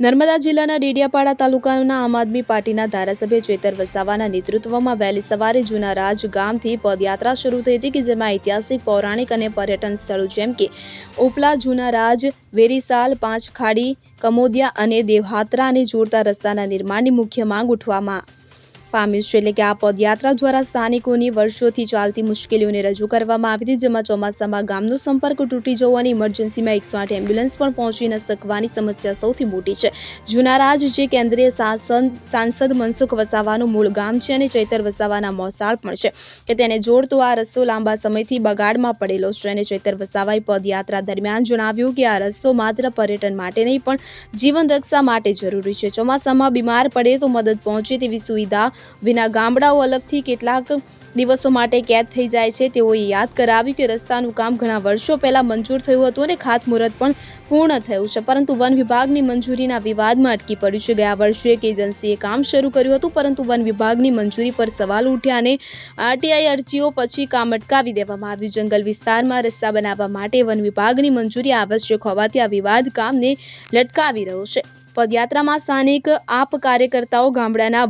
નર્મદા જિલ્લાના ડેડિયાપાડા તાલુકાના આમ આદમી પાર્ટીના ધારાસભ્ય ચેતર વસાવાના નેતૃત્વમાં વહેલી સવારે જૂના રાજ ગામથી પદયાત્રા શરૂ થઈ હતી કે જેમાં ઐતિહાસિક પૌરાણિક અને પર્યટન સ્થળો જેમ કે ઉપલા જૂના રાજ, વેરીસાલ, પાંચ ખાડી, કમોદિયા અને દેવહાત્રાને જોડતા રસ્તાના નિર્માણની મુખ્ય માંગ ઉઠવામાં પામ્યું છે. એટલે કે આ પદયાત્રા દ્વારા સ્થાનિકોની વર્ષોથી ચાલતી મુશ્કેલીઓને રજૂ કરવામાં આવી હતી, જેમાં ચોમાસામાં ગામનો સંપર્ક તૂટી જવો અને ઇમરજન્સીમાં 108 એમ્બ્યુલન્સ પણ પહોંચી ન શકવાની સમસ્યા સૌથી મોટી છે. જુનારાજ જે કેન્દ્રીય સાંસદ મનસુખ વસાવાનું મૂળ ગામ છે અને ચૈતર વસાવાના મોસાળ પણ છે કે તેને જોડતો આ રસ્તો લાંબા સમયથી બગાડમાં પડેલો છે અને ચૈતર વસાવાએ પદયાત્રા દરમિયાન જણાવ્યું કે આ રસ્તો માત્ર પર્યટન માટે નહીં પણ જીવન રક્ષા માટે જરૂરી છે. ચોમાસામાં બીમાર પડે તો મદદ પહોંચે તેવી સુવિધા વિના ગામડાઓ અલગથી કેટલાક દિવસો માટે કેદ થઈ જાય છે. તેઓએ યાદ કરાવ્યું કે રસ્તાનું કામ ઘણા વર્ષો પહેલા મંજૂર થયું હતું અને ખાતમુહૂર્ત પણ પૂર્ણ થયું છે, પરંતુ વન વિભાગની મંજૂરીના વિવાદમાં અટકી પડ્યું છે. ગયા વર્ષે એક એજન્સીએ કામ શરૂ કર્યું હતું, પરંતુ વન વિભાગની મંજૂરી પર સવાલ ઉઠ્યા અને આરટીઆઈ અરજીઓ પછી કામ અટકાવી દેવામાં આવ્યું. જંગલ વિસ્તારમાં રસ્તા બનાવવા માટે વન વિભાગની મંજૂરી આવશ્યક હોવાથી આ વિવાદ કામને લટકાવી રહ્યો છે. પદયાત્રામાં સ્થાનિક આપ કાર્યકર્તાઓ, ગામડાના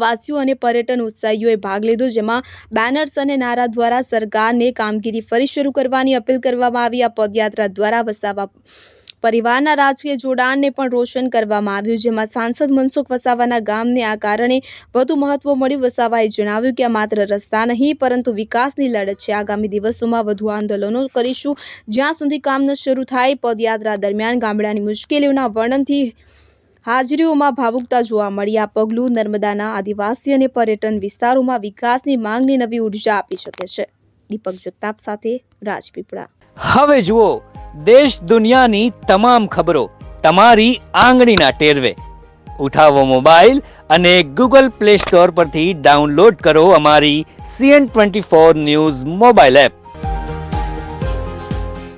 વાસીઓ અને પર્યટન ઉત્સાહીઓએ ભાગ લીધો, જેમાં બેનર્સ અને નારા દ્વારા સરકારને કામગીરી ફરી શરૂ કરવાની અપીલ કરવામાં આવી. આ પદયાત્રા દ્વારા વસાવા પરિવારના રાજકીય જોડાણને પણ રોશન કરવામાં આવ્યું, જેમાં સાંસદ મનસુખ વસાવાના ગામને આ કારણે વધુ મહત્વ મળ્યું. વસાવાએ જણાવ્યું કે આ માત્ર રસ્તા નહીં પરંતુ વિકાસની લડત છે. આગામી દિવસોમાં વધુ આંદોલનો કરીશું જ્યાં સુધી કામ ન શરૂ થાય. પદયાત્રા દરમિયાન ગામડાની મુશ્કેલીઓના વર્ણનથી હાજરીઓમાં ભાવુકતા જોવા મળી. આ પગલું નર્મદાના આદિવાસી અને પર્યટન વિસ્તારોમાં વિકાસની માંગને નવી ઉર્જા આપી શકે છે. દીપક જગતાપ સાથે રાજપીપળા. હવે જુઓ દેશ દુનિયાની તમામ ખબરો તમારી આંગળીના ટેરવે. ઉઠાવો મોબાઈલ અને Google Play Store પરથી ડાઉનલોડ કરો અમારી CN24 ન્યૂઝ મોબાઈલ એપ.